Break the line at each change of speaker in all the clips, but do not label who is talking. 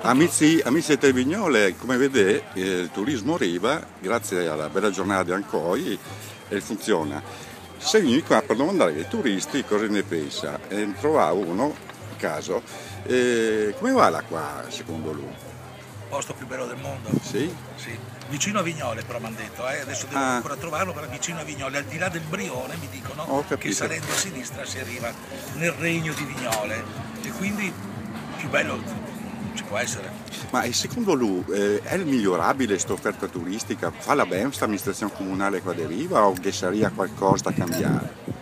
Amici di Trevignole, come vedete il turismo arriva grazie alla bella giornata di Ancoi e funziona. Se vieni qua per domandare ai turisti cosa ne pensa, e trovavo uno a caso, come va là qua secondo lui?
Posto più bello del mondo.
Sì?
Sì. Vicino a Vignole però mi hanno detto, adesso devo ancora trovarlo, però vicino a Vignole, al di là del Brione mi dicono che salendo a sinistra si arriva nel regno di Vignole e quindi più bello ci può essere.
Ma secondo lui è migliorabile questa offerta turistica? Fa la bene questa amministrazione comunale qua deriva o che sarebbe qualcosa da cambiare?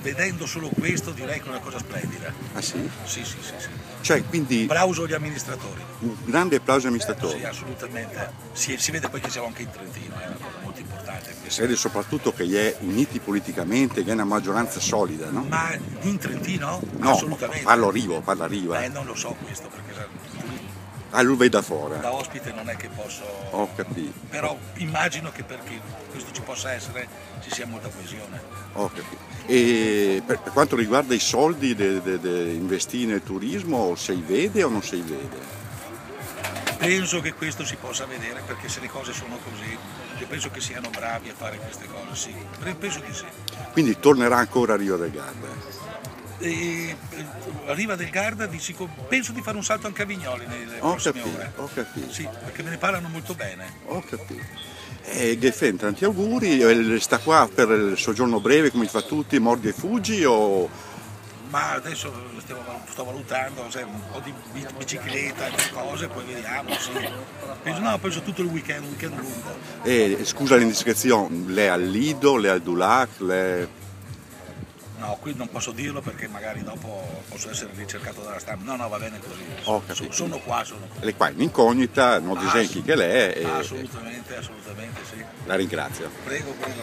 Vedendo solo questo direi che è una cosa splendida.
Ah sì?
Sì, sì, sì, sì.
Cioè, quindi
Applauso agli amministratori.
un grande applauso agli amministratori.
Sì, assolutamente. Si vede poi che siamo anche in Trentino, è una cosa molto importante.
Si vede soprattutto che è uniti politicamente, che è una maggioranza solida, no?
Ma in Trentino?
No,
Assolutamente.
parla Riva.
Non lo so questo perché
Ah, lui vede da fuori.
da ospite non è che posso.
Ho capito.
Però immagino che perché questo ci possa essere ci sia molta coesione.
Ho capito. E per quanto riguarda i soldi da investire nel turismo, si vede o non si vede?
Penso che questo si possa vedere perché se le cose sono così, io penso che siano bravi a fare queste cose, sì. Penso di sì.
Quindi tornerà ancora a Rio del Garda.
A Riva del Garda penso di fare un salto anche a Vignoli nelle prossime ore.
Ho capito.
Sì, perché me ne parlano molto bene.
Ho capito. E Geffen, tanti auguri, sta qua per il soggiorno breve come fa tutti, mordi e fuggi o...
Ma adesso sto valutando se un po' di bicicletta, di cose, poi vediamo. Sì. Penso tutto il weekend, un weekend lungo.
Scusa l'indiscrezione, lei è al Lido, lei è al Dulac, lei...
No, qui non posso dirlo perché magari dopo posso essere ricercato dalla stampa. No, va bene così.
Ho capito.
Sono qua.
Lei qua in incognita, non disegni che lei è...
Assolutamente, assolutamente sì.
La ringrazio.
Prego, prego.